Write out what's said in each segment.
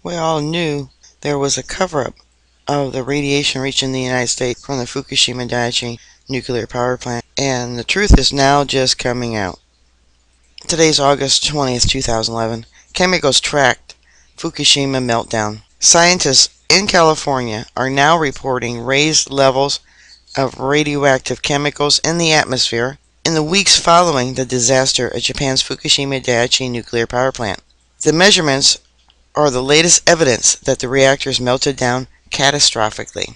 We all knew there was a cover-up of the radiation reaching the United States from the Fukishima Nuclear Power Plant, and the truth is now just coming out. Today's August 20th, 2011. Chemicals tracked Fukushima meltdown. Scientists in California are now reporting raised levels of radioactive chemicals in the atmosphere in the weeks following the disaster at Japan's Fukushima Daiichi nuclear power plant. The measurements are the latest evidence that the reactors melted down catastrophically.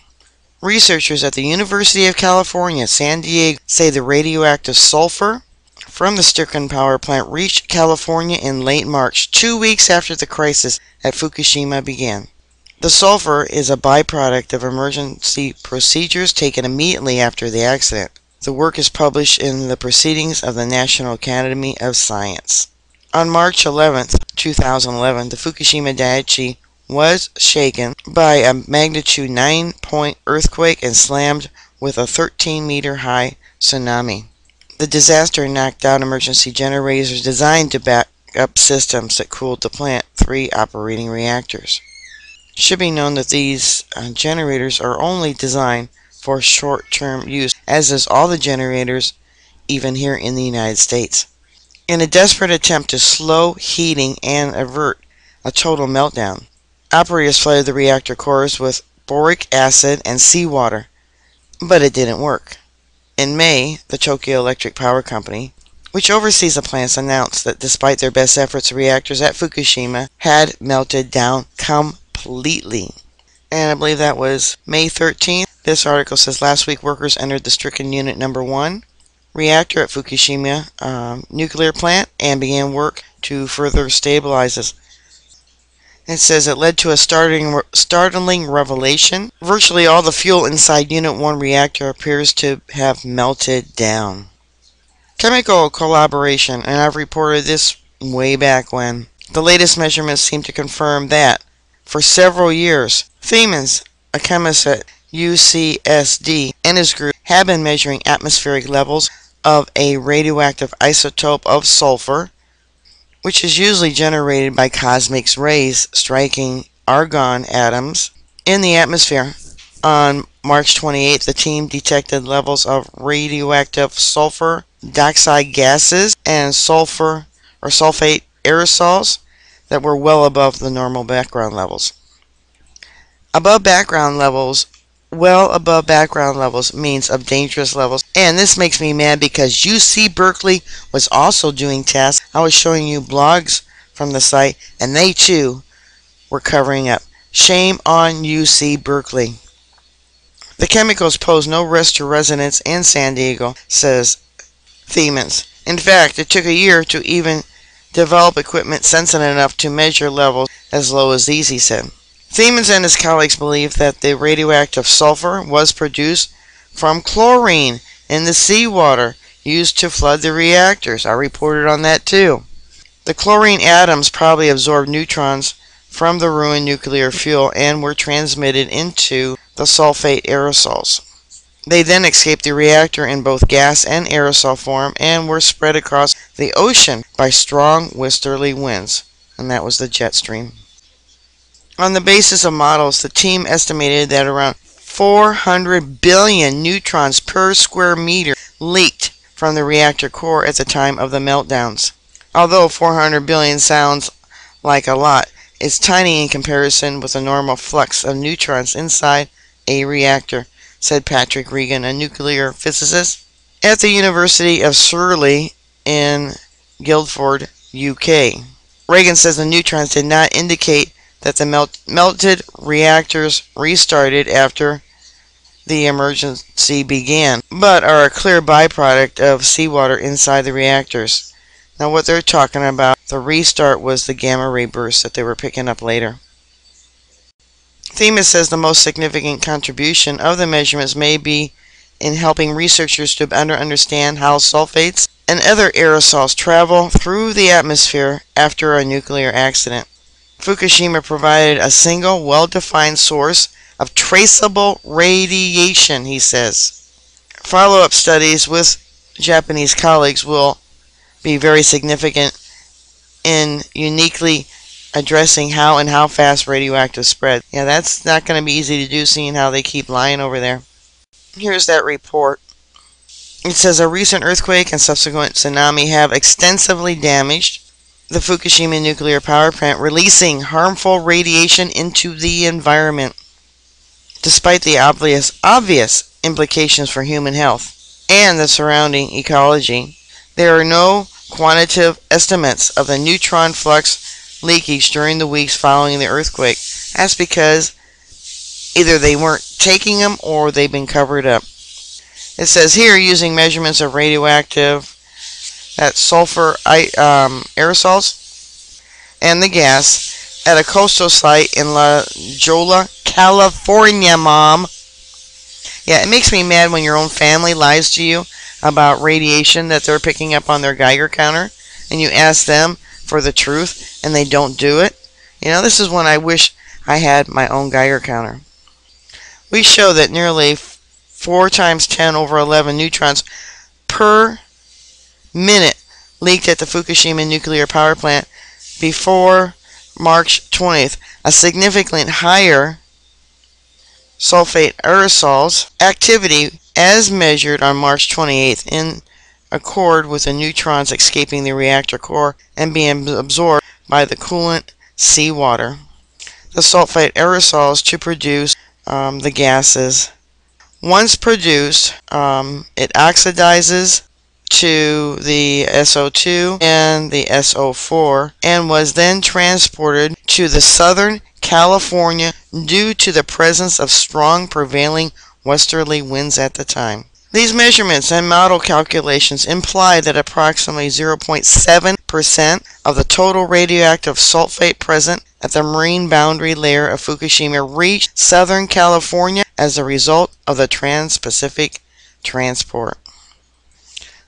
Researchers at the University of California, San Diego say the radioactive sulfur from the stricken power plant reached California in late March, 2 weeks after the crisis at Fukushima began. The sulfur is a byproduct of emergency procedures taken immediately after the accident. The work is published in the Proceedings of the National Academy of Science. On March 11, 2011, the Fukushima Daiichi was shaken by a magnitude 9-point earthquake and slammed with a 13-meter high tsunami. The disaster knocked out emergency generators designed to back up systems that cooled the plant's 3 operating reactors. It should be known that these generators are only designed for short-term use, as is all the generators, even here in the United States. In a desperate attempt to slow heating and avert a total meltdown, operators flooded the reactor cores with boric acid and seawater, but it didn't work. In May, the Tokyo Electric Power Company, which oversees the plants, announced that despite their best efforts, the reactors at Fukushima had melted down completely. And I believe that was May 13th. This article says last week workers entered the stricken unit number 1 reactor at Fukushima nuclear plant and began work to further stabilize this. It says it led to a startling revelation. Virtually all the fuel inside Unit 1 reactor appears to have melted down. Chemical collaboration, and I've reported this way back when. The latest measurements seem to confirm that. For several years, Siemens, a chemist at UCSD, and his group have been measuring atmospheric levels of a radioactive isotope of sulfur, which is usually generated by cosmic rays striking argon atoms in the atmosphere. On March 28th, the team detected levels of radioactive sulfur dioxide gases and sulfur or sulfate aerosols that were well above the normal background levels. Well above background levels means of dangerous levels, and this makes me mad because UC Berkeley was also doing tests. I was showing you blogs from the site, and they too were covering up. Shame on UC Berkeley. The chemicals pose no risk to residents in San Diego, says Siemens. In fact, it took a year to even develop equipment sensitive enough to measure levels as low as these, he said. Siemens and his colleagues believe that the radioactive sulfur was produced from chlorine in the seawater used to flood the reactors. I reported on that too. The chlorine atoms probably absorbed neutrons from the ruined nuclear fuel and were transmitted into the sulfate aerosols. They then escaped the reactor in both gas and aerosol form and were spread across the ocean by strong westerly winds, and that was the jet stream. On the basis of models, the team estimated that around 400 billion neutrons per square meter leaked from the reactor core at the time of the meltdowns. Although 400 billion sounds like a lot, it's tiny in comparison with the normal flux of neutrons inside a reactor, said Patrick Regan, a nuclear physicist at the University of Surrey in Guildford, UK. Regan says the neutrons did not indicate that the melted reactors restarted after the emergency began, but are a clear byproduct of seawater inside the reactors. Now what they're talking about, the restart was the gamma ray burst that they were picking up later. Siemens says the most significant contribution of the measurements may be in helping researchers to better understand how sulfates and other aerosols travel through the atmosphere after a nuclear accident. Fukushima provided a single, well-defined source of traceable radiation, he says. Follow-up studies with Japanese colleagues will be very significant in uniquely addressing how and how fast radioactive spread. Yeah, that's not going to be easy to do, seeing how they keep lying over there. Here's that report. It says a recent earthquake and subsequent tsunami have extensively damaged the Fukushima nuclear power plant, releasing harmful radiation into the environment. Despite the obvious implications for human health and the surrounding ecology, there are no quantitative estimates of the neutron flux leakage during the weeks following the earthquake. That's because either they weren't taking them or they've been covered up. It says here, using measurements of radioactive, that sulfur aerosols, and the gas at a coastal site in La Jolla, California, Mom. Yeah, it makes me mad when your own family lies to you about radiation that they're picking up on their Geiger counter, and you ask them for the truth, and they don't do it. You know, this is when I wish I had my own Geiger counter. We show that nearly 4 times 10 over 11 neutrons per minute leaked at the Fukushima nuclear power plant before March 20th, a significantly higher sulfate aerosols activity as measured on March 28th in accord with the neutrons escaping the reactor core and being absorbed by the coolant seawater. The sulfate aerosols to produce the gases. Once produced, it oxidizes to the SO2 and the SO4 and was then transported to the Southern California due to the presence of strong prevailing westerly winds at the time. These measurements and model calculations imply that approximately 0.7% of the total radioactive sulfate present at the marine boundary layer of Fukushima reached Southern California as a result of the Trans-Pacific transport.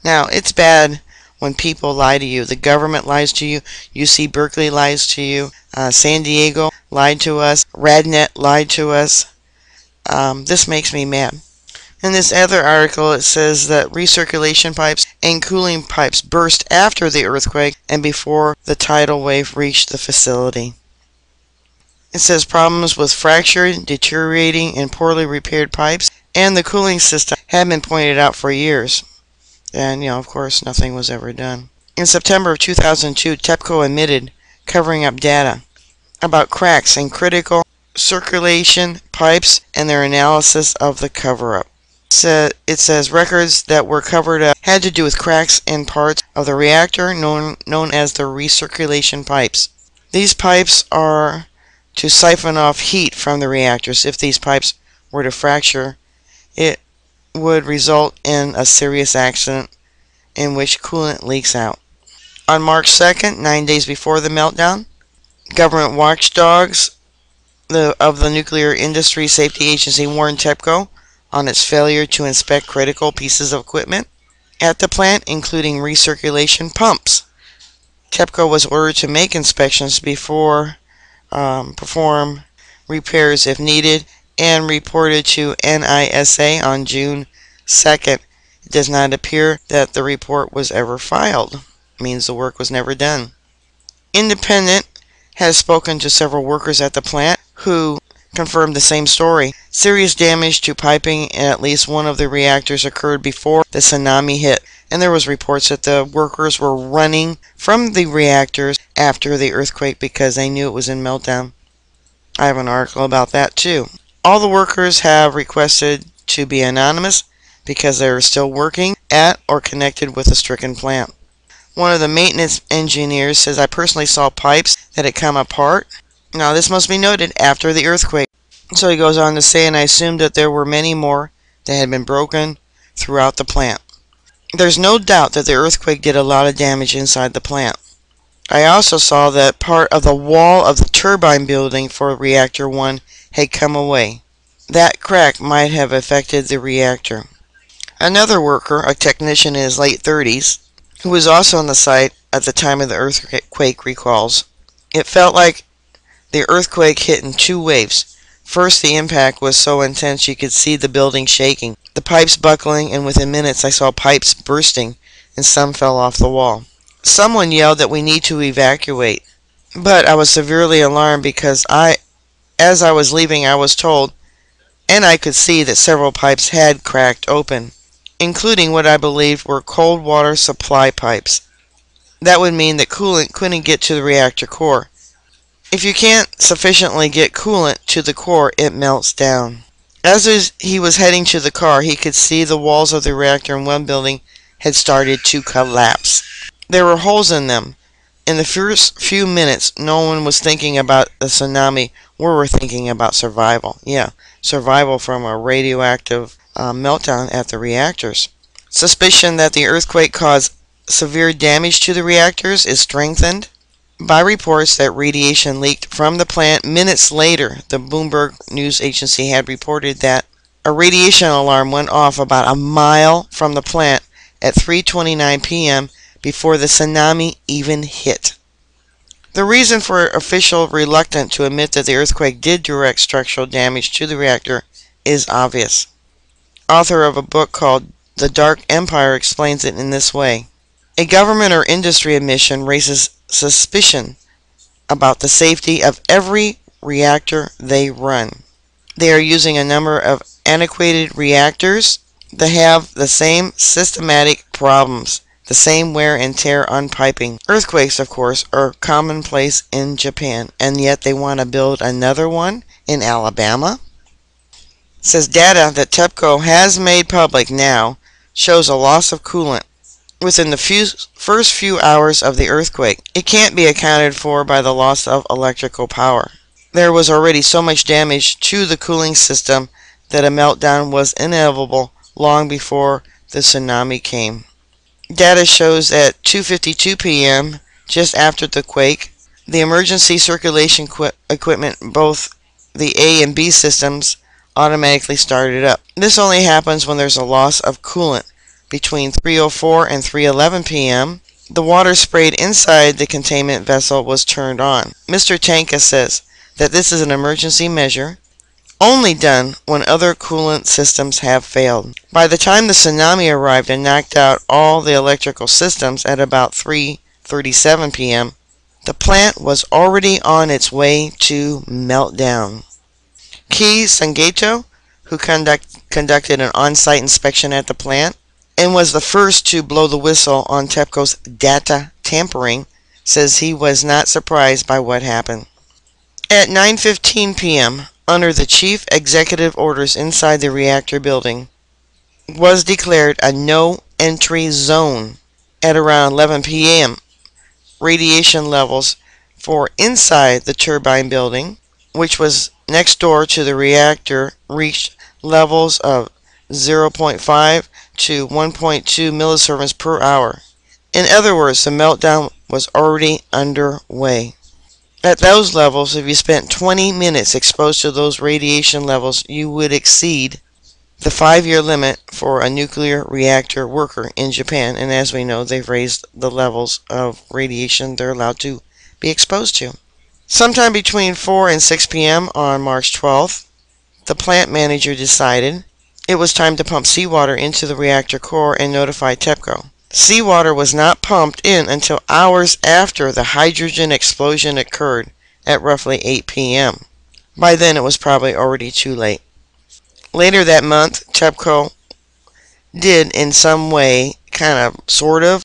Now, it's bad when people lie to you. The government lies to you. UC Berkeley lies to you. San Diego lied to us. Radnet lied to us. This makes me mad. In this other article, it says that recirculation pipes and cooling pipes burst after the earthquake and before the tidal wave reached the facility. It says problems with fractured, deteriorating, and poorly repaired pipes and the cooling system have been pointed out for years. And, of course, nothing was ever done. In September of 2002, Tepco admitted covering up data about cracks in critical circulation pipes and their analysis of the cover-up. It says records that were covered up had to do with cracks in parts of the reactor known as the recirculation pipes. These pipes are to siphon off heat from the reactors. If these pipes were to fracture, it would result in a serious accident in which coolant leaks out. On March 2nd, 9 days before the meltdown, government watchdogs of the Nuclear Industry Safety Agency warned Tepco on its failure to inspect critical pieces of equipment at the plant, including recirculation pumps. Tepco was ordered to make inspections before perform repairs if needed, and reported to NISA on June 2nd. It does not appear that the report was ever filed. It means the work was never done. Independent has spoken to several workers at the plant who confirmed the same story. Serious damage to piping in at least one of the reactors occurred before the tsunami hit, and there was reports that the workers were running from the reactors after the earthquake because they knew it was in meltdown. I have an article about that too. All the workers have requested to be anonymous because they are still working at or connected with the stricken plant. One of the maintenance engineers says, I personally saw pipes that had come apart. Now, this must be noted after the earthquake. So he goes on to say, and I assumed that there were many more that had been broken throughout the plant. There's no doubt that the earthquake did a lot of damage inside the plant. I also saw that part of the wall of the turbine building for Reactor 1 had come away. That crack might have affected the reactor. Another worker, a technician in his late 30s, who was also on the site at the time of the earthquake, recalls, it felt like the earthquake hit in 2 waves. First, the impact was so intense you could see the building shaking, the pipes buckling, and within minutes I saw pipes bursting, and some fell off the wall. Someone yelled that we need to evacuate. But I was severely alarmed because as I was leaving, I was told, and I could see that several pipes had cracked open, including what I believed were cold water supply pipes. That would mean that coolant couldn't get to the reactor core. If you can't sufficiently get coolant to the core, it melts down. As he was heading to the car, he could see the walls of the reactor in one building had started to collapse. There were holes in them. In the first few minutes, no one was thinking about the tsunami. We were thinking about survival. Yeah, survival from a radioactive meltdown at the reactors. Suspicion that the earthquake caused severe damage to the reactors is strengthened by reports that radiation leaked from the plant. Minutes later, the Bloomberg news agency had reported that a radiation alarm went off about a mile from the plant at 3:29 p.m. before the tsunami even hit. The reason for official reluctance to admit that the earthquake did direct structural damage to the reactor is obvious. Author of a book called The Dark Empire explains it in this way. A government or industry admission raises suspicion about the safety of every reactor they run. They are using a number of antiquated reactors that have the same systematic problems, the same wear and tear on piping. Earthquakes, of course, are commonplace in Japan, and yet they want to build another one in Alabama? It says data that Tepco has made public now shows a loss of coolant within the first few hours of the earthquake. It can't be accounted for by the loss of electrical power. There was already so much damage to the cooling system that a meltdown was inevitable long before the tsunami came. Data shows at 2:52 p.m., just after the quake, the emergency circulation equipment, both the A and B systems, automatically started up. This only happens when there's a loss of coolant. Between 3:04 and 3:11 p.m., the water sprayed inside the containment vessel was turned on. Mr. Tanka says that this is an emergency measure only done when other coolant systems have failed. By the time the tsunami arrived and knocked out all the electrical systems at about 3:37 p.m., the plant was already on its way to meltdown. Kei Sangeto, who conducted an on-site inspection at the plant and was the first to blow the whistle on Tepco's data tampering, says he was not surprised by what happened. At 9:15 p.m., under the chief executive orders inside the reactor building, was declared a no-entry zone. At around 11 p.m., radiation levels for inside the turbine building, which was next door to the reactor, reached levels of 0.5 to 1.2 millisieverts per hour. In other words, the meltdown was already underway. At those levels, if you spent 20 minutes exposed to those radiation levels, you would exceed the 5-year limit for a nuclear reactor worker in Japan, and as we know, they've raised the levels of radiation they're allowed to be exposed to. Sometime between 4 and 6 p.m. on March 12th, the plant manager decided it was time to pump seawater into the reactor core and notify Tepco. Seawater was not pumped in until hours after the hydrogen explosion occurred at roughly 8 p.m. By then, it was probably already too late. Later that month, Tepco did in some way, sort of,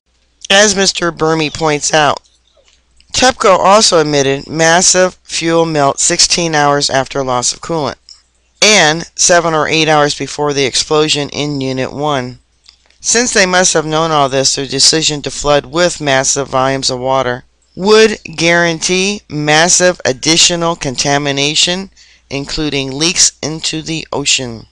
as Mr. Burmy points out. Tepco also admitted massive fuel melt 16 hours after loss of coolant, and 7 or 8 hours before the explosion in Unit 1. Since they must have known all this, their decision to flood with massive volumes of water would guarantee massive additional contamination, including leaks into the ocean.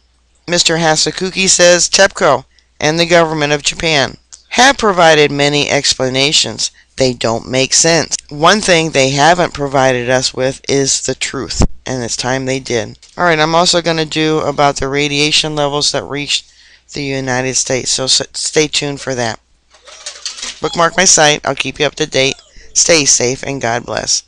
Mr. Hasakuki says Tepco and the government of Japan have provided many explanations. They don't make sense. One thing they haven't provided us with is the truth, and it's time they did. Alright, I'm also going to do about the radiation levels that reached the United States, so stay tuned for that. Bookmark my site. I'll keep you up to date. Stay safe and God bless.